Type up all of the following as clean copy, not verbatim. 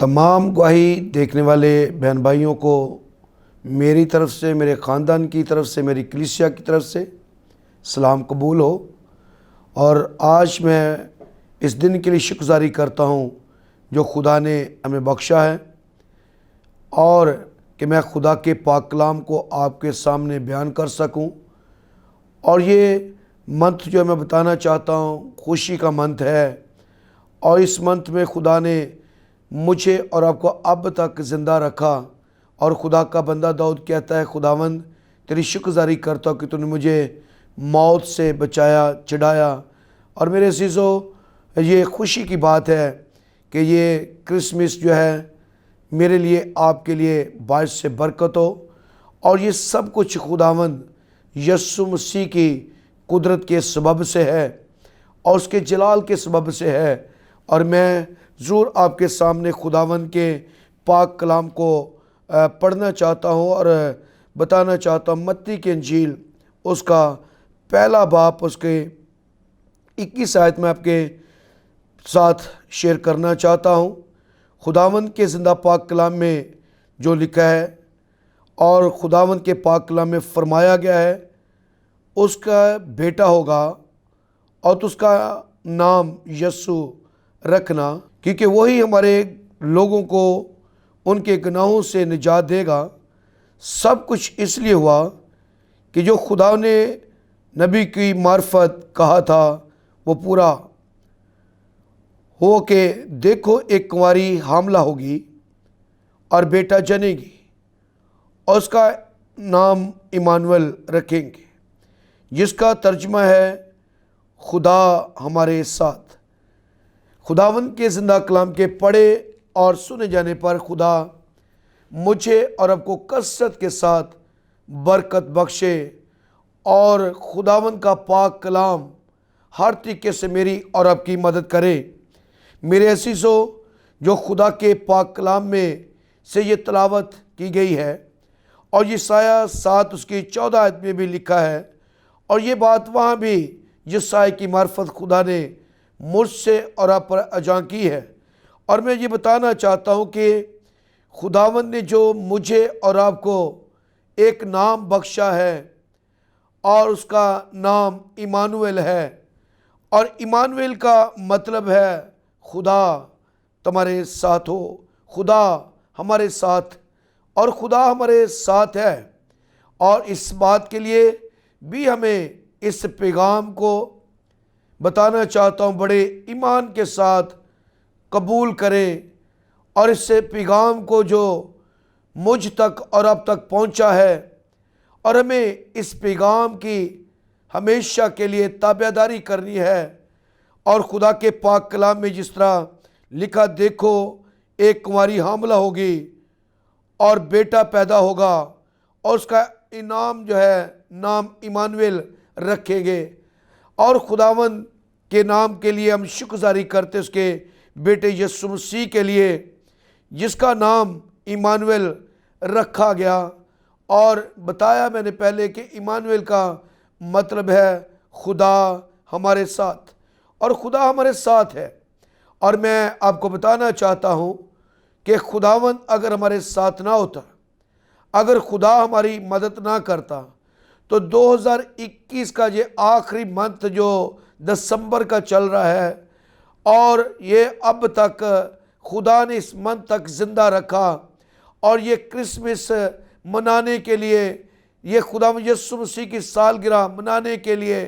तमाम गवाही देखने वाले बहन भाइयों को मेरी तरफ़ से, मेरे ख़ानदान की तरफ से, मेरी कलीसिया की तरफ से सलाम कबूल हो। और आज मैं इस दिन के लिए शुक्रगुज़ारी करता हूँ जो खुदा ने हमें बख्शा है, और कि मैं खुदा के पाक कलाम को आपके सामने बयान कर सकूँ। और ये मंथ जो मैं बताना चाहता हूँ खुशी का मंथ है, और इस मंथ में खुदा ने मुझे और आपको अब तक ज़िंदा रखा। और खुदा का बंदा दाऊद कहता है, खुदावंद तेरी शुक्रगुज़ारी करता हूँ कि तूने मुझे मौत से बचाया, छुड़ाया। और मेरे अज़ीज़ों, ये खुशी की बात है कि ये क्रिसमस जो है मेरे लिए, आपके लिए बायस से बरकत हो। और ये सब कुछ खुदावंद यीशु मसीह की कुदरत के सबब से है और उसके जलाल के सबब से है। और मैं ज़रूर आपके सामने खुदावंद के पाक कलाम को पढ़ना चाहता हूँ और बताना चाहता हूँ। मत्ती की इंजील उसका पहला बाब उसके 21 आयत में आपके साथ शेयर करना चाहता हूँ। खुदावंद के ज़िंदा पाक कलाम में जो लिखा है और खुदावंद के पाक कलाम में फरमाया गया है, उसका बेटा होगा और तो उसका नाम यीशु रखना, क्योंकि वही हमारे लोगों को उनके गुनाहों से निजात देगा। सब कुछ इसलिए हुआ कि जो खुदा ने नबी की मार्फत कहा था वो पूरा हो के, देखो एक कुंवारी हामला होगी और बेटा जनेगी और उसका नाम इमानुएल रखेंगे, जिसका तर्जुमा है खुदा हमारे साथ। खुदावंद के ज़िंदा कलाम के पढ़े और सुने जाने पर खुदा मुझे और आपको कसरत के साथ बरकत बख्शे, और खुदावंद का पाक कलाम हर तरीके से मेरी और आपकी मदद करे। मेरे अज़ीज़ों, जो खुदा के पाक कलाम में से ये तलावत की गई है और यशायाह 7 उसकी 14 आयत में भी लिखा है, और ये बात वहाँ भी यशायाह की मार्फत खुदा ने मुझसे और आप पर अजा की है। और मैं ये बताना चाहता हूँ कि खुदावंद ने जो मुझे और आपको एक नाम बख्शा है और उसका नाम इमानुएल है, और इमानुएल का मतलब है खुदा तुम्हारे साथ हो, खुदा हमारे साथ, और खुदा हमारे साथ है। और इस बात के लिए भी हमें इस पैगाम को बताना चाहता हूँ, बड़े ईमान के साथ कबूल करें। और इससे पैगाम को जो मुझ तक और अब तक पहुँचा है, और हमें इस पैगाम की हमेशा के लिए ताबेदारी करनी है। और खुदा के पाक कलाम में जिस तरह लिखा, देखो एक कुंवारी हामला होगी और बेटा पैदा होगा और उसका इनाम जो है नाम इमानुएल रखेंगे। और खुदावंद के नाम के लिए हम शुक्रगुज़ारी करते उसके बेटे यीशु मसीह के लिए, जिसका नाम इमानुएल रखा गया। और बताया मैंने पहले कि इमानुएल का मतलब है खुदा हमारे साथ, और खुदा हमारे साथ है। और मैं आपको बताना चाहता हूँ कि खुदावंद अगर हमारे साथ ना होता, अगर खुदा हमारी मदद ना करता, तो 2021 का ये आखिरी मंथ जो दिसंबर का चल रहा है, और ये अब तक खुदा ने इस मंथ तक ज़िंदा रखा, और ये क्रिसमस मनाने के लिए, ये खुदा यीशु मसीह की सालगिरह मनाने के लिए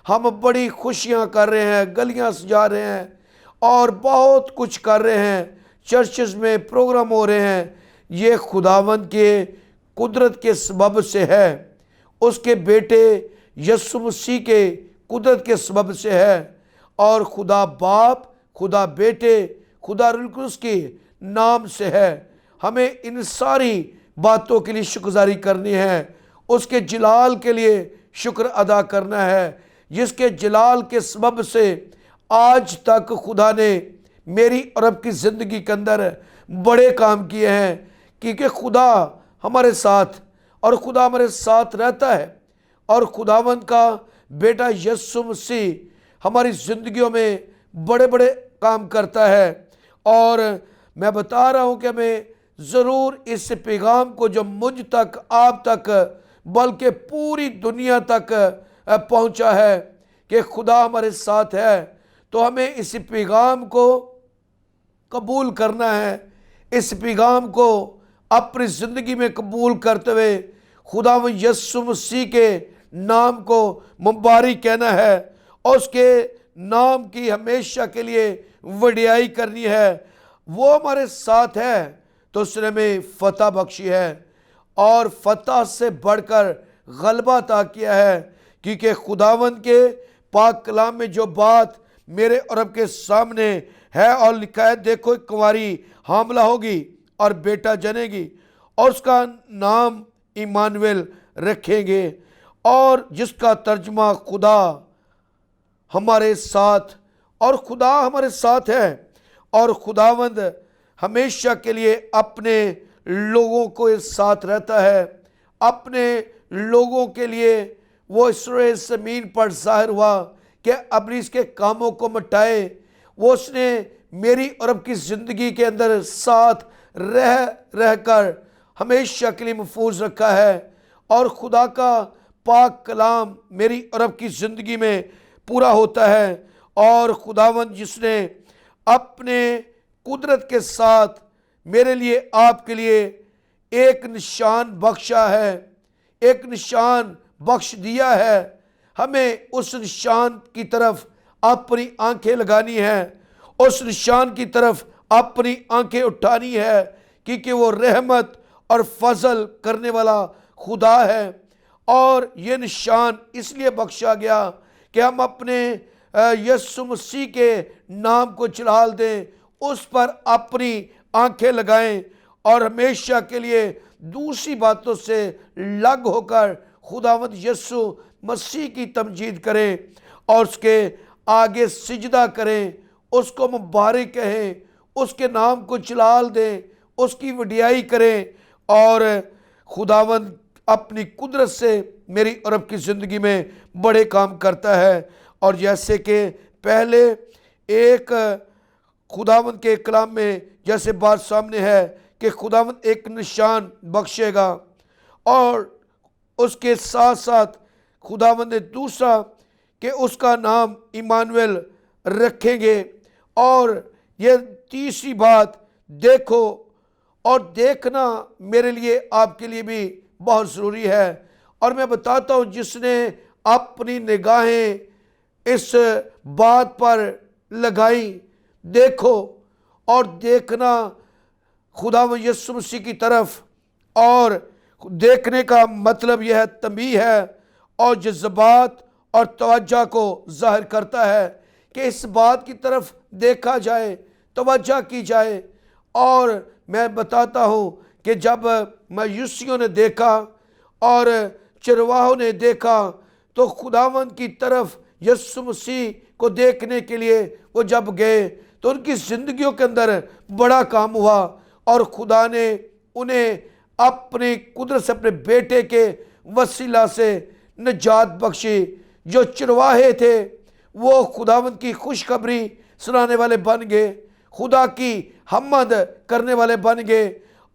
हम बड़ी खुशियां कर रहे हैं, गलियां सजा रहे हैं और बहुत कुछ कर रहे हैं, चर्चेस में प्रोग्राम हो रहे हैं। ये खुदावंद के कुदरत के सबब से है, उसके बेटे यीशु मसीह के कुदरत के सबब से है। और खुदा बाप, खुदा बेटे, खुदा रूह कुद्दूस के नाम से है। हमें इन सारी बातों के लिए शुक्रगुज़ारी करनी है, उसके जलाल के लिए शुक्र अदा करना है, जिसके जलाल के सबब से आज तक खुदा ने मेरी और आपकी ज़िंदगी के अंदर बड़े काम किए हैं। क्योंकि खुदा हमारे साथ, और खुदा हमारे साथ रहता है, और खुदावंद का बेटा यीशु मसीह हमारी ज़िंदगियों में बड़े बड़े काम करता है। और मैं बता रहा हूं कि हमें ज़रूर इस पैगाम को जो मुझ तक, आप तक, बल्कि पूरी दुनिया तक पहुंचा है कि खुदा हमारे साथ है, तो हमें इस पैगाम को कबूल करना है। इस पैगाम को अपनी ज़िंदगी में कबूल करते हुए खुदा व यीशु मसीह के नाम को मुबारक कहना है और उसके नाम की हमेशा के लिए वडियाई करनी है। वो हमारे साथ है तो उसने हमें फतह बख्शी है और फतह से बढ़कर गलबा अता किया है, क्योंकि खुदावंद के पाक कलाम में जो बात मेरे और आपके सामने है और लिखा है, देखो एक कुंवारी हामला होगी और बेटा जनेगी और उसका नाम इमानुएल रखेंगे, और जिसका तर्जुमा खुदा हमारे साथ, और खुदा हमारे साथ है और खुदावंद हमेशा के लिए अपने लोगों को साथ रहता है। अपने लोगों के लिए वो इसरे ज़मीन पर ज़ाहिर हुआ कि अब इसके कामों को मिटाए। वो उसने मेरी और आपकी ज़िंदगी के अंदर साथ रह कर हमेशा के लिए महफूज रखा है, और खुदा का पाक कलाम मेरी और आपकी ज़िंदगी में पूरा होता है। और खुदावंद जिसने अपने कुदरत के साथ मेरे लिए, आपके लिए एक निशान बख्शा है, एक निशान बख्श दिया है, हमें उस निशान की तरफ अपनी आंखें लगानी है, उस निशान की तरफ अपनी आंखें उठानी है, क्योंकि वो रहमत और फजल करने वाला खुदा है। और ये निशान इसलिए बख्शा गया कि हम अपने यीशु मसीह के नाम को जलाल दें, उस पर अपनी आंखें लगाएं और हमेशा के लिए दूसरी बातों से लग होकर खुदावंद यीशु मसीह की तमजीद करें और उसके आगे सिजदा करें, उसको मुबारक कहें, उसके नाम को जलाल दें, उसकी वडियाई करें। और खुदावंद अपनी कुदरत से मेरी और आपकी ज़िंदगी में बड़े काम करता है। और जैसे कि पहले एक खुदावंद के कलाम में जैसे बात सामने है कि खुदावंद एक निशान बख्शेगा, और उसके साथ साथ खुदावंद ने दूसरा कि उसका नाम इमानुएल रखेंगे, और यह तीसरी बात देखो, और देखना मेरे लिए, आपके लिए भी बहुत ज़रूरी है। और मैं बताता हूँ, जिसने अपनी निगाहें इस बात पर लगाई, देखो और देखना खुदा व यीशु मसीह की तरफ, और देखने का मतलब यह तंबीह है और जज्बात और तवज्जो को जाहिर करता है कि इस बात की तरफ देखा जाए, तवज्जो की जाए। और मैं बताता हूँ कि जब मयूसियों ने देखा और चरवाहों ने देखा, तो खुदावंद की तरफ यीशु मसीह को देखने के लिए वो जब गए, तो उनकी ज़िंदगियों के अंदर बड़ा काम हुआ, और खुदा ने उन्हें अपनी कुदरत से, अपने बेटे के वसीला से निजात बख्शी। जो चरवाहे थे वो खुदावंद की खुशखबरी सुनाने वाले बन गए, खुदा की हम्मद करने वाले बन गए।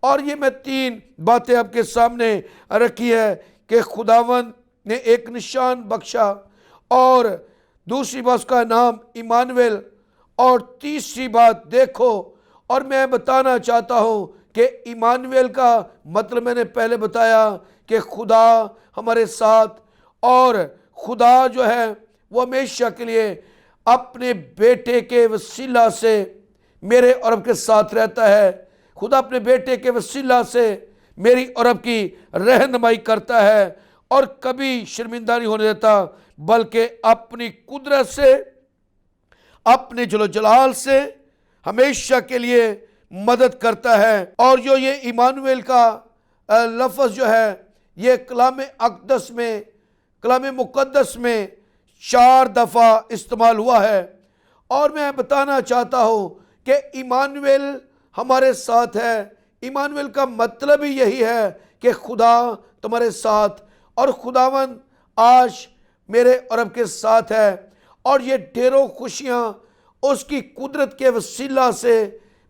और ये मैं 3 बातें आपके सामने रखी है कि खुदावंद ने एक निशान बख्शा, और दूसरी बात उसका नाम इमानुएल, और तीसरी बात देखो। और मैं बताना चाहता हूँ कि इमानुएल का मतलब मैंने पहले बताया कि खुदा हमारे साथ, और खुदा जो है वो हमेशा के लिए अपने बेटे के वसीला से मेरे और आपके साथ रहता है। खुदा अपने बेटे के वसीला से मेरी और आपकी रहनुमाई करता है और कभी शर्मिंदा नहीं होने देता, बल्कि अपनी कुदरत से, अपने जलो जलाल से हमेशा के लिए मदद करता है। और जो ये इमानुएल का लफ्ज़ जो है, ये कलाम अक़दस में, कलाम मुक़द्दस में 4 दफ़ा इस्तेमाल हुआ है। और मैं बताना चाहता हूँ कि इमानुएल हमारे साथ है। इमानुएल का मतलब ही यही है कि खुदा तुम्हारे साथ, और खुदावंद आज मेरे और आपके साथ है। और ये ढेरों खुशियाँ उसकी कुदरत के वसीला से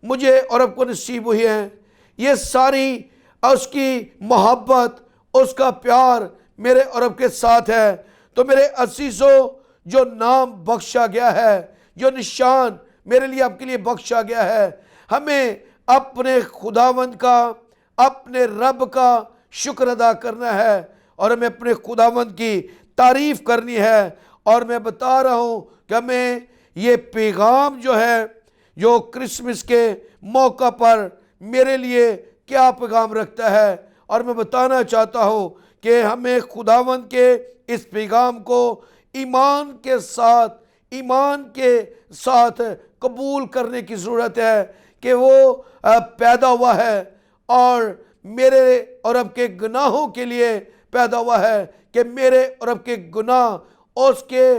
मुझे और आपको नसीब हुई है। ये सारी उसकी मोहब्बत, उसका प्यार मेरे और आपके साथ है। तो मेरे अजीजों, जो नाम बख्शा गया है, जो निशान मेरे लिए आपके लिए बख्शा गया है, हमें अपने खुदावंद का, अपने रब का शुक्र अदा करना है और हमें अपने खुदावंद की तारीफ करनी है। और मैं बता रहा हूँ कि हमें ये पैगाम जो है, जो क्रिसमस के मौका पर मेरे लिए क्या पैगाम रखता है, और मैं बताना चाहता हूँ कि हमें खुदावंद के इस पैगाम को ईमान के साथ कबूल करने की ज़रूरत है कि वो पैदा हुआ है और मेरे और आपके गुनाहों के लिए पैदा हुआ है, कि मेरे और आपके गुनाह उसके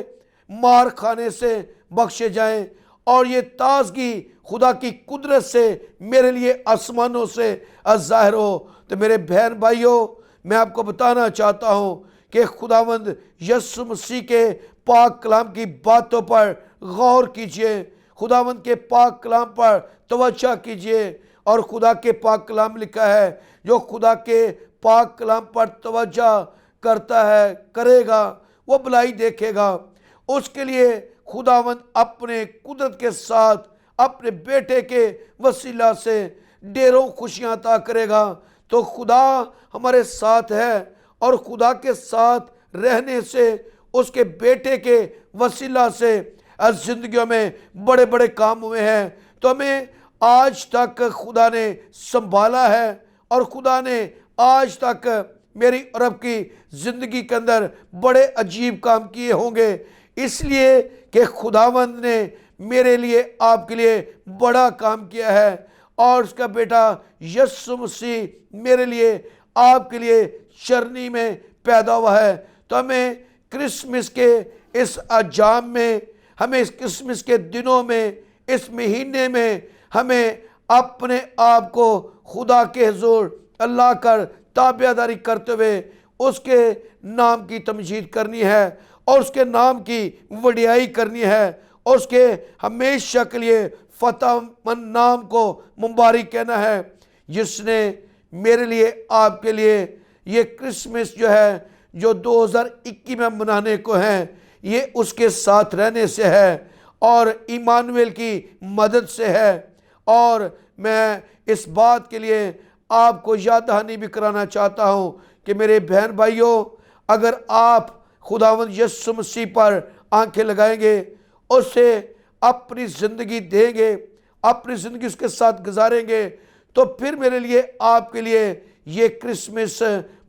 मार खाने से बख्शे जाएं और ये ताजगी खुदा की कुदरत से मेरे लिए आसमानों से ज़ाहिर हो। तो मेरे बहन भाइयों, मैं आपको बताना चाहता हूँ कि खुदावंद यीशु मसीह के पाक कलाम की बातों पर गौर कीजिए, खुदावंद के पाक कलाम पर तवज्जो कीजिए। और खुदा के पाक कलाम लिखा है, जो खुदा के पाक कलाम पर तवज्जो करता है, करेगा, वो भलाई देखेगा। उसके लिए खुदावंद अपने कुदरत के साथ अपने बेटे के वसीला से ढेरों खुशियाँ अता करेगा। तो खुदा हमारे साथ है और खुदा के साथ रहने से, उसके बेटे के वसीला से जिंदगियों में बड़े बड़े काम हुए हैं। तो हमें आज तक खुदा ने संभाला है और खुदा ने आज तक मेरी और आपकी ज़िंदगी के अंदर बड़े अजीब काम किए होंगे, इसलिए कि खुदावंद ने मेरे लिए, आपके लिए बड़ा काम किया है। और उसका बेटा यीशु मसीह मेरे लिए, आपके लिए चरनी में पैदा हुआ है। तो हमें क्रिसमस के इस अजाम में, हमें इस क्रिसमस के दिनों में, इस महीने में, हमें अपने आप को खुदा के हुजूर अल्लाह कर ताबेदारी करते हुए उसके नाम की तमजीद करनी है और उसके नाम की वडियाई करनी है और उसके हमेशा के लिए फतेहमंद नाम को मुबारक कहना है, जिसने मेरे लिए, आपके लिए ये क्रिसमस जो है, जो 2021 में मनाने को है, ये उसके साथ रहने से है और इमानुएल की मदद से है। और मैं इस बात के लिए आपको याद दहानी भी कराना चाहता हूँ कि मेरे बहन भाइयों, अगर आप खुदावंद यीशु मसीह पर आंखें लगाएंगे, उससे अपनी ज़िंदगी देंगे, अपनी ज़िंदगी उसके साथ गुजारेंगे, तो फिर मेरे लिए, आपके लिए ये क्रिसमस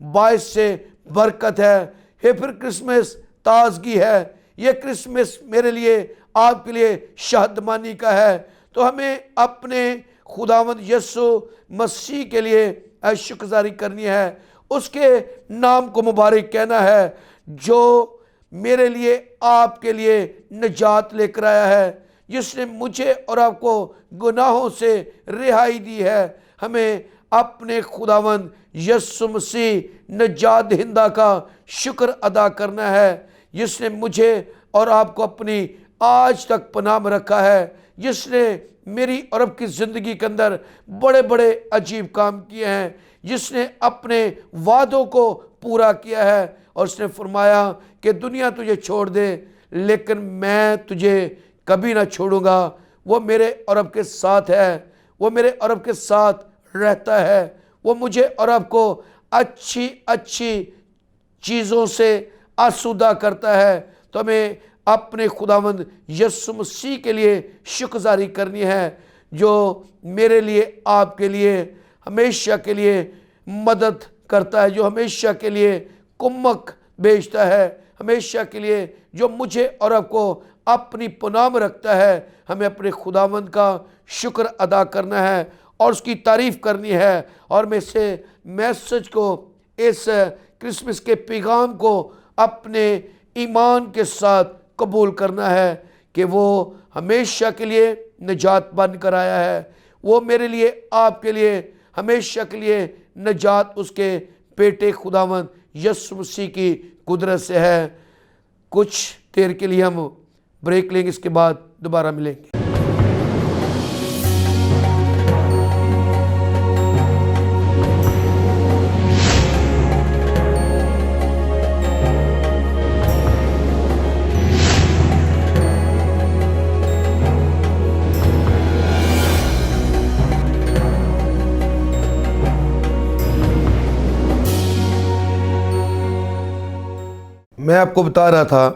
बाइस से बरकत है, ये फिर क्रिसमस ताजगी है, ये क्रिसमस मेरे लिए, आपके लिए शादमानी का है। तो हमें अपने खुदावंद यीशु मसीह के लिए शुक्रगुजारी करनी है, उसके नाम को मुबारक कहना है, जो मेरे लिए, आपके लिए निजात लेकर आया है, जिसने मुझे और आपको गुनाहों से रिहाई दी है। हमें अपने खुदावंद यीशु मसीह निजात दहिंदा का शुक्र अदा करना है, जिसने मुझे और आपको अपनी आज तक पनाह में रखा है, जिसने मेरी और आपकी ज़िंदगी के अंदर बड़े बड़े अजीब काम किए हैं, जिसने अपने वादों को पूरा किया है। और उसने फरमाया कि दुनिया तुझे छोड़ दे, लेकिन मैं तुझे कभी ना छोड़ूंगा। वो मेरे और आपके साथ है, वो मेरे और आपके साथ रहता है, वो मुझे और आपको अच्छी अच्छी चीज़ों से आसूदा करता है। तो हमें अपने खुदावंद यीशु मसीह के लिए शुक्रगुजारी करनी है, जो मेरे लिए, आपके लिए हमेशा के लिए मदद करता है, जो हमेशा के लिए कुम्मक भेजता है, हमेशा के लिए जो मुझे और आपको अपनी पनाह में रखता है। हमें अपने खुदावंद का शुक्र अदा करना है और उसकी तारीफ़ करनी है। और मैं से मैसेज को, इस क्रिसमस के पैगाम को अपने ईमान के साथ कबूल करना है कि वो हमेशा के लिए निजात बन कर आया है। वो मेरे लिए, आपके लिए हमेशा के लिए निजात उसके बेटे खुदावंद यीशु मसीह की कुदरत से है। कुछ देर के लिए हम ब्रेक लेंगे, इसके बाद दोबारा मिलेंगे। मैं आपको बता रहा था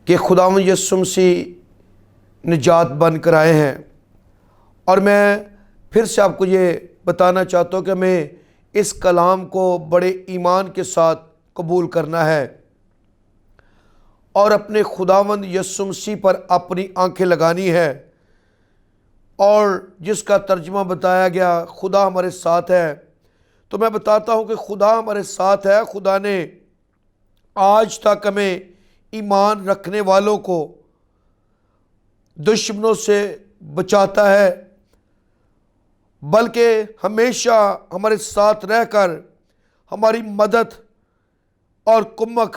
कि खुदावंद यीशु मसीह निजात बनकर आए हैं, और मैं फिर से आपको ये बताना चाहता हूँ कि हमें इस कलाम को बड़े ईमान के साथ कबूल करना है और अपने खुदावंद यीशु मसीह पर अपनी आंखें लगानी है, और जिसका तर्जुमा बताया गया खुदा हमारे साथ है। तो मैं बताता हूँ कि खुदा हमारे साथ है। खुदा ने आज तक हमें ईमान रखने वालों को दुश्मनों से बचाता है, बल्कि हमेशा हमारे साथ रहकर हमारी मदद और कुम्मक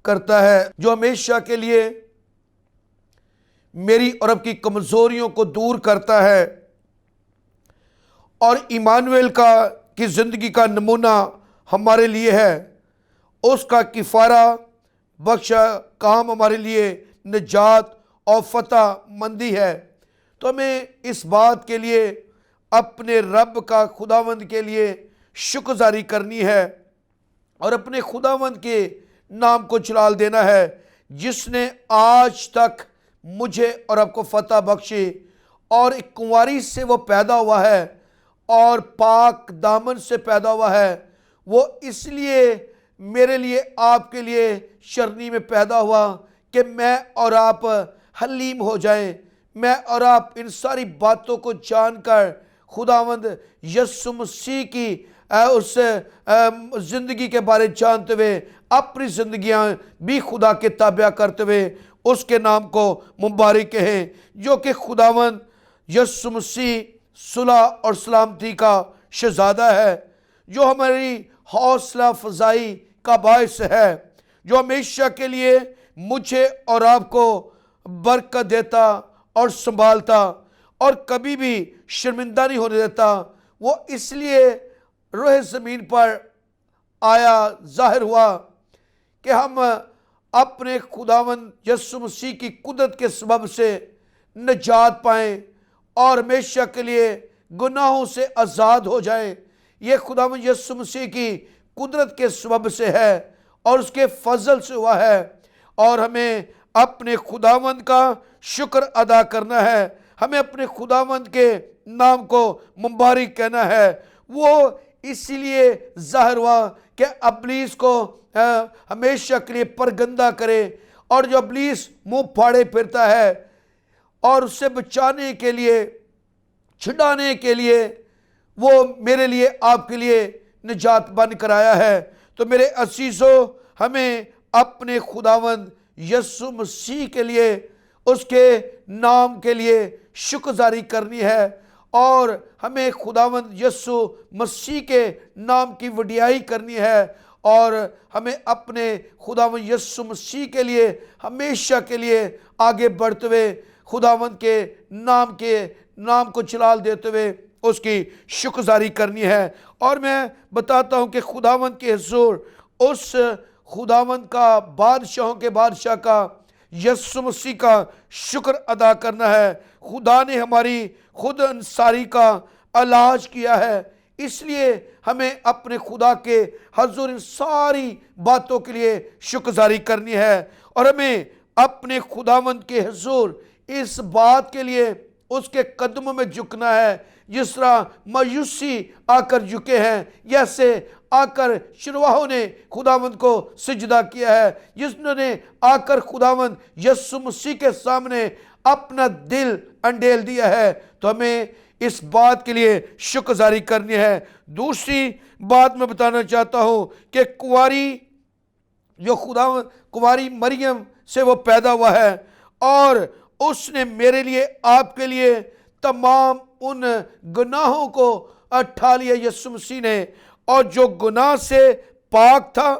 करता है, जो हमेशा के लिए मेरी और आपकी कमज़ोरियों को दूर करता है। और इमानुएल की ज़िंदगी का नमूना हमारे लिए है। उसका किफ़ारा बख्शा काम हमारे लिए निजात और फतह मंदी है। तो हमें इस बात के लिए अपने रब का खुदावंद के लिए शुक्रगुजारी करनी है और अपने खुदावंद के नाम को जलाल देना है, जिसने आज तक मुझे और आपको फतह बख्शी। और एक कुंवारी से वो पैदा हुआ है और पाक दामन से पैदा हुआ है। वो इसलिए मेरे लिए, आपके लिए शरनी में पैदा हुआ कि मैं और आप हलीम हो जाएं, मैं और आप इन सारी बातों को जानकर खुदावंद यीशु मसीह की उस ज़िंदगी के बारे जानते हुए अपनी ज़िंदगियाँ भी खुदा के ताबिया करते हुए उसके नाम को मुबारक कहें, जो कि खुदावंद यीशु मसीह सुलह और सलामती का शहज़ादा है, जो हमारी हौसला फ़ज़ाई का बायस है, जो हमेशा के लिए मुझे और आपको बरकत देता और संभालता और कभी भी शर्मिंदा नहीं होने देता। वो इसलिए रोह ज़मीन पर आया, ज़ाहिर हुआ कि हम अपने खुदावंद यीशु मसीह की कुदरत के सबब से निजात पाएं और हमेशा के लिए गुनाहों से आज़ाद हो जाएं। ये खुदावंद यीशु मसीह की कुदरत के सबब से है और उसके फजल से हुआ है, और हमें अपने खुदावंद का शुक्र अदा करना है। हमें अपने खुदावंद के नाम को मुबारक कहना है। वो इसीलिए ज़ाहिर हुआ कि अबलीस को हमेशा के लिए परगंदा करे, और जो अबलीस मुंह फाड़े फिरता है और उससे बचाने के लिए, छुड़ाने के लिए वो मेरे लिए, आपके लिए निजात बन कर आया है। तो मेरे अजीज़ों, हमें अपने खुदावंद यीशु मसीह के लिए, उसके नाम के लिए शुक्रगुजारी करनी है, और हमें खुदावंद यीशु मसीह के नाम की वडियाई करनी है, और हमें अपने खुदावंद यीशु मसीह के लिए हमेशा के लिए आगे बढ़ते हुए खुदावंद के नाम को जलाल देते हुए उसकी शुक्रगुजारी करनी है। और मैं बताता हूँ कि खुदावंद के हुज़ूर उस खुदावंद का, बादशाहों के बादशाह का, यीशु मसीह का शुक्र अदा करना है। खुदा ने हमारी खुद अंसारी का इलाज किया है, इसलिए हमें अपने खुदा के हुज़ूर इन सारी बातों के लिए शुक्रगुजारी करनी है, और हमें अपने खुदावंद के हुज़ूर इस बात के लिए उसके कदमों में झुकना है, जिस तरह मायूसी आकर झुके हैं, जैसे आकर शुरवाहों ने खुदावंद को सिजदा किया है, जिसने आकर खुदावंद यीशु मसीह के सामने अपना दिल अंडेल दिया है। तो हमें इस बात के लिए शुक्रगुजारी करनी है। दूसरी बात मैं बताना चाहता हूँ कि कुंवारी मरियम से वो पैदा हुआ है, और उसने मेरे लिए, आपके लिए तमाम उन गुनाहों को उठा लिया यीशु मसीह ने, और जो गुनाह से पाक था,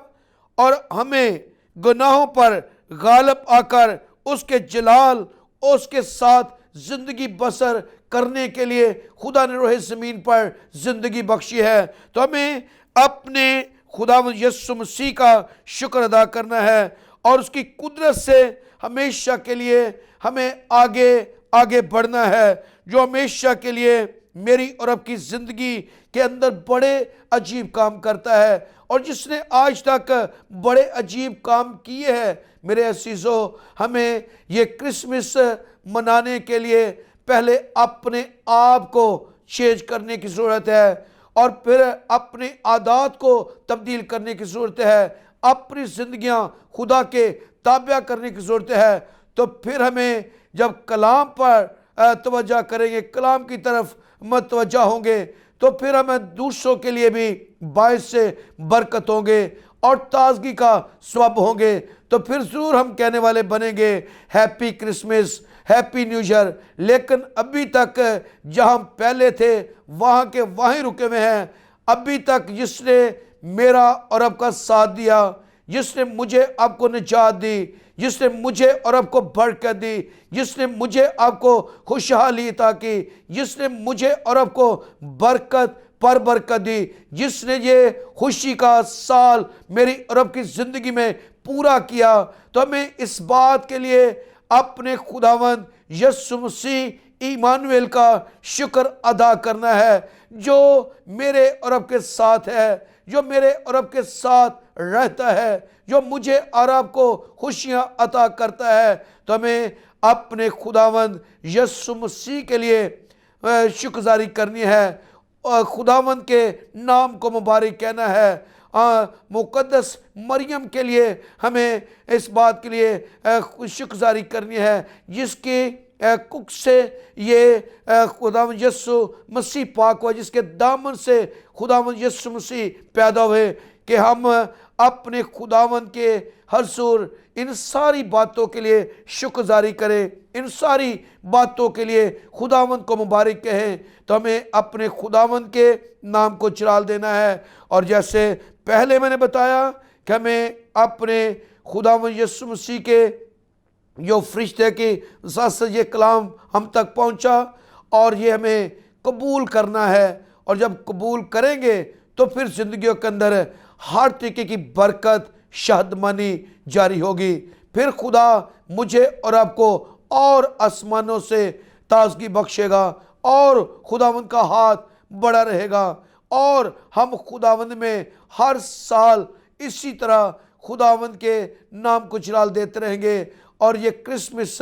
और हमें गुनाहों पर गालिब आकर उसके जलाल, उसके साथ ज़िंदगी बसर करने के लिए खुदा ने रोहे ज़मीन पर ज़िंदगी बख्शी है। तो हमें अपने खुदावंद यीशु मसीह का शुक्र अदा करना है, और उसकी कुदरत से हमेशा के लिए हमें आगे बढ़ना है, जो हमेशा के लिए मेरी और आपकी ज़िंदगी के अंदर बड़े अजीब काम करता है, और जिसने आज तक बड़े अजीब काम किए हैं। मेरे अजीजों, हमें ये क्रिसमस मनाने के लिए पहले अपने आप को चेंज करने की ज़रूरत है, और फिर अपनी आदत को तब्दील करने की ज़रूरत है, अपनी ज़िंदगियां खुदा के ताबा करने की ज़रूरत है। तो फिर हमें जब कलाम पर तवज्जो करेंगे, कलाम की तरफ मतवज्जा होंगे, तो फिर हमें दूसरों के लिए भी बायस से बरकत होंगे और ताजगी का सबब होंगे। तो फिर ज़रूर हम कहने वाले बनेंगे happy Christmas, happy new year. लेकिन अभी तक जहाँ पहले थे वहाँ के वहीं रुके हुए हैं। अभी तक जिसने मेरा और आपका साथ दिया, जिसने मुझे आपको निजात दी, जिसने मुझे और आपको बरकत दी, जिसने मुझे आपको खुशहाली अता की, जिसने मुझे और आपको बरकत पर बरकत दी, जिसने ये खुशी का साल मेरी और आपकी ज़िंदगी में पूरा किया, तो हमें इस बात के लिए अपने खुदावंद यीशु मसीह इमानुएल का शुक्र अदा करना है, जो मेरे और आपके साथ है, जो मेरे और आपके साथ रहता है, जो मुझे और आपको खुशियां अता करता है। तो हमें अपने खुदावंद यीशु मसीह के लिए शुक्रगुजारी करनी है और खुदावंद के नाम को मुबारक कहना है। मुक़द्दस मरियम के लिए हमें इस बात के लिए शुक्रगुजारी करनी है, जिसकी कुख से ये खुदावंद यीशु मसीह पाक हुआ, जिसके दामन से खुदावंद यीशु मसीह पैदा हुए, कि हम अपने खुदावंद के हजूर इन सारी बातों के लिए शुक्रगुजारी करें, इन सारी बातों के लिए खुदावंद को मुबारक कहें। तो हमें अपने खुदावंद के नाम को चिराल देना है। और जैसे पहले मैंने बताया कि हमें अपने खुदावंद यीशु मसीह के जो फरिश्ते की साथ ये कलाम हम तक पहुंचा, और ये हमें कबूल करना है। और जब कबूल करेंगे तो फिर ज़िंदगियों के अंदर हर तरीके की बरकत, शहदमानी जारी होगी। फिर खुदा मुझे और आपको और आसमानों से ताजगी बख्शेगा, और खुदावंद का हाथ बड़ा रहेगा, और हम खुदावंद में हर साल इसी तरह खुदावंद के नाम को चिराल देते रहेंगे। और ये क्रिसमस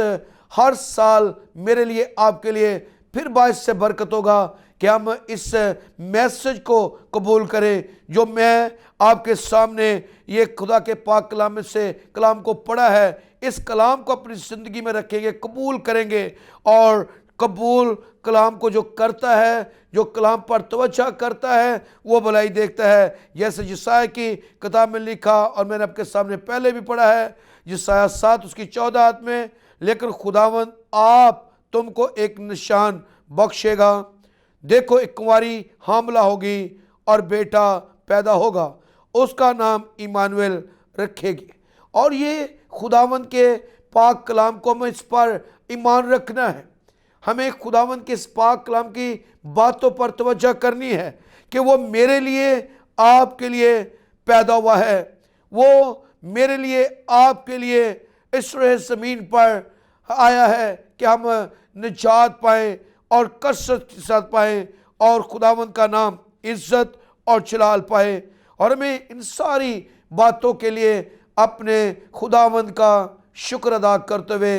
हर साल मेरे लिए, आपके लिए फिर बायस से बरकत होगा कि हम इस मैसेज को कबूल करें, जो मैं आपके सामने ये खुदा के पाक कलाम से कलाम को पढ़ा है। इस कलाम को अपनी ज़िंदगी में रखेंगे, कबूल करेंगे, और कबूल कलाम को जो करता है, जो कलाम पर तवज्जो करता है, वो भलाई देखता है। जैसे यशायाह की किताब में लिखा, और मैंने आपके सामने पहले भी पढ़ा है, यशायाह 7 उसकी 14 में, लेकिन खुदावंद आप तुमको एक निशान बख्शेगा, देखो एक कुंवारी हामला होगी और बेटा पैदा होगा, उसका नाम इमानुएल रखेगी। और ये खुदावंद के पाक कलाम को हमें इस पर ईमान रखना है। हमें खुदावंद के इस पाक कलाम की बातों पर तवज्जो करनी है कि वो मेरे लिए, आपके लिए पैदा हुआ है, वो मेरे लिए, आपके लिए इस ज़मीन पर आया है कि हम निजात पाएँ और कसरत के साथ पाएँ, और खुदावंद का नाम इज्जत और जलाल पाए। और हमें इन सारी बातों के लिए अपने खुदावंद का शुक्र अदा करते हुए,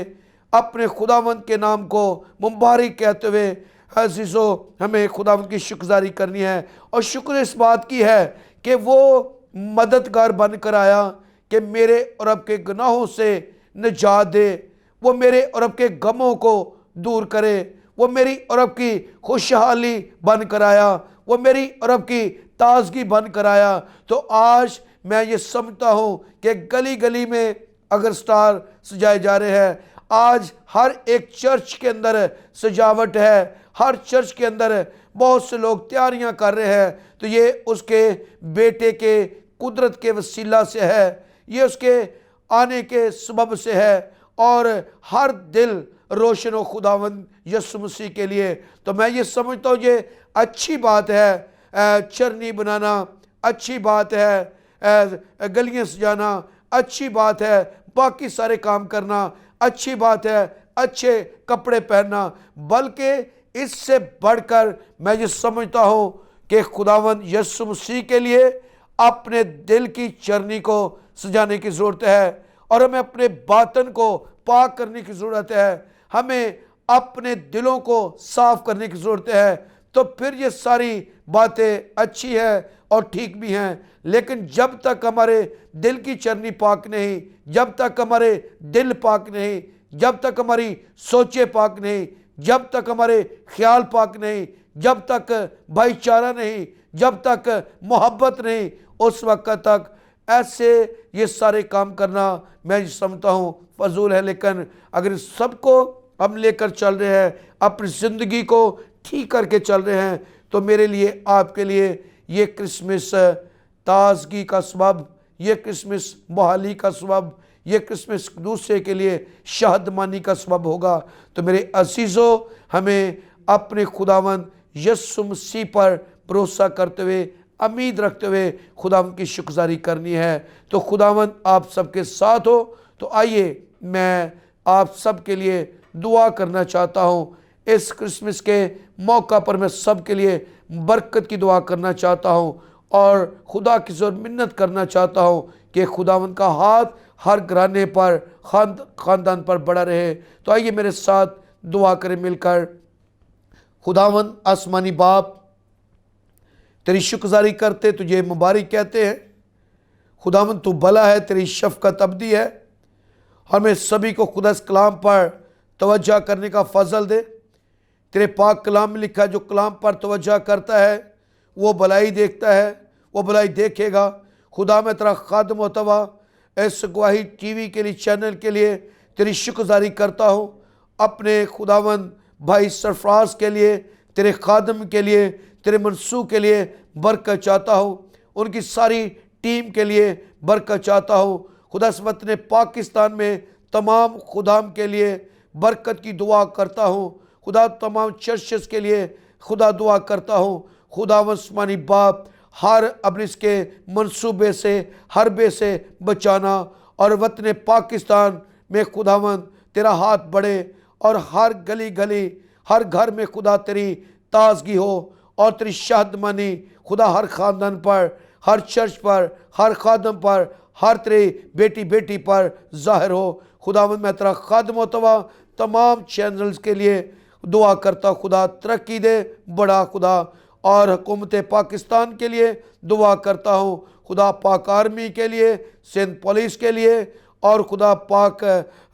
अपने खुदावंद के नाम को मुबारक कहते हुए, अज़ीज़ों, हमें खुदावंद की शुक्रगुजारी करनी है। और शुक्र इस बात की है कि वो मददगार बनकर आया कि मेरे और आपके गुनाहों से निजात दे, वो मेरे और आपके गमों को दूर करे, वो मेरी और आपकी खुशहाली बनकर आया, वो मेरी और आपकी ताजगी बनकर आया। तो आज मैं ये समझता हूँ कि गली गली में अगर स्टार सजाए जा रहे हैं, आज हर एक चर्च के अंदर सजावट है, हर चर्च के अंदर बहुत से लोग तैयारियां कर रहे हैं, तो ये उसके बेटे के कुदरत के वसीला से है, ये उसके आने के सबब से है, और हर दिल रोशन हो खुदावंद यीशु मसीह के लिए। तो मैं ये समझता हूँ ये अच्छी बात है, चरनी बनाना अच्छी बात है, गलियाँ सजाना अच्छी बात है, बाकी सारे काम करना अच्छी बात है, अच्छे कपड़े पहनना, बल्कि इससे बढ़कर मैं ये समझता हूँ कि खुदावंद यीशु मसीह के लिए अपने दिल की चरनी को सजाने की ज़रूरत है और हमें अपने बातन को पाक करने की ज़रूरत है, हमें अपने दिलों को साफ करने की ज़रूरत है। तो फिर ये सारी बातें अच्छी है और ठीक भी हैं, लेकिन जब तक हमारे दिल की चरनी पाक नहीं, जब तक हमारे दिल पाक नहीं, जब तक हमारी सोचें पाक नहीं, जब तक हमारे ख्याल पाक नहीं, जब तक भाईचारा नहीं, जब तक मोहब्बत नहीं, उस वक्त तक ऐसे ये सारे काम करना मैं समझता हूँ फजूल है। लेकिन अगर इस सबको हम लेकर चल रहे हैं, अपनी ज़िंदगी को ठीक करके चल रहे हैं, तो मेरे लिए, आपके लिए ये क्रिसमस ताजगी का सबब, ये क्रिसमस बहाली का सबब, ये क्रिसमस दूसरे के लिए शाहदमानी का सबब होगा। तो मेरे अजीज़ों, हमें अपने खुदावंद यीशु मसीह पर भरोसा करते हुए, उम्मीद रखते हुए खुदावंद की शुक्रगुजारी करनी है। तो खुदावंद आप सबके साथ हो। तो आइए मैं आप सब के लिए दुआ करना चाहता हूँ। इस क्रिसमस के मौका पर मैं सब के लिए बरकत की दुआ करना चाहता हूँ और खुदा की ज़ोर मिन्नत करना चाहता हूँ कि खुदावंद का हाथ हर घराने पर, ख़ानदान पर बड़ा रहे। तो आइए मेरे साथ दुआ करें मिलकर। खुदावंद आसमानी बाप, तेरी शुक्रगुजारी करते, तुझे मुबारक कहते हैं। खुदावंद तू भला है, तेरी शफ़क़त अबदी है। हमें सभी को खुदा इस कलाम पर तवज्जो करने का फजल दे। तेरे पाक कलाम में लिखा है, जो कलाम पर तवज्जो करता है वो भलाई देखता है, वो भलाई देखेगा। खुदा मैं तेरा खादम होता हुआ इस गवाही टीवी के लिए, चैनल के लिए तेरी शुक्रगुजारी करता हूँ। अपने खुदावंद भाई सरफराज के लिए, तेरे खादम के लिए, तेरे मनसूख के लिए बरकत चाहता हूँ। उनकी सारी टीम के लिए बरकत चाहता हूँ। खुदा इस वतन पाकिस्तान में तमाम खुदाम के लिए बरकत की दुआ करता हूँ। खुदा तमाम चर्चेस के लिए खुदा दुआ करता हूँ। खुदा आसमानी बाप, हर अपने इसके मंसूबे से, हरबे से बचाना और वतन पाकिस्तान में खुदावंद तेरा हाथ बढ़े और हर गली गली, हर घर में खुदा तेरी ताजगी हो और तेरी शादमानी खुदा हर ख़ानदान पर, हर चर्च पर, हर खादम पर, हर तेरी बेटी बेटी पर ज़ाहिर हो। खुदावंद मैं तेरा खादम होता हुआ तमाम चैनल्स के लिए दुआ करता, खुदा तरक्की दे, बड़ा खुदा, और हुकूमत पाकिस्तान के लिए दुआ करता हूँ। खुदा पाक आर्मी के लिए, सिंध पुलिस के लिए, और खुदा पाक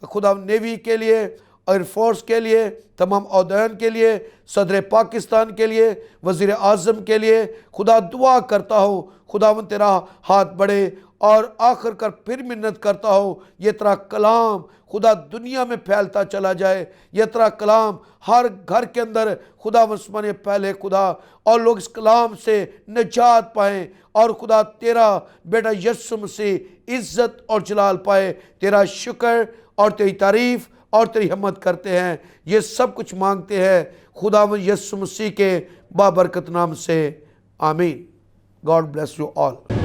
खुदा नेवी के लिए, एयरफोर्स के लिए, तमाम औहदेदार के लिए, सदर पाकिस्तान के लिए, वज़ीर आज़म के लिए खुदा दुआ करता हूँ। खुदावंद तेरा हाथ बढ़े और आखिर कर फिर मिन्नत करता हूँ, ये तेरा कलाम खुदा दुनिया में फैलता चला जाए। ये तेरा कलाम हर घर के अंदर खुदा वस्माने पहले खुदा, और लोग इस कलाम से निजात पाएँ और खुदा तेरा बेटा यीशु मसीह इज़्ज़त और जलाल पाए। तेरा शुक्र और तेरी तारीफ़ और तेरी हिम्मत करते हैं। ये सब कुछ मांगते हैं खुदावंद यीशु मसीह के बाबरकत नाम से, आमीन। God bless you all.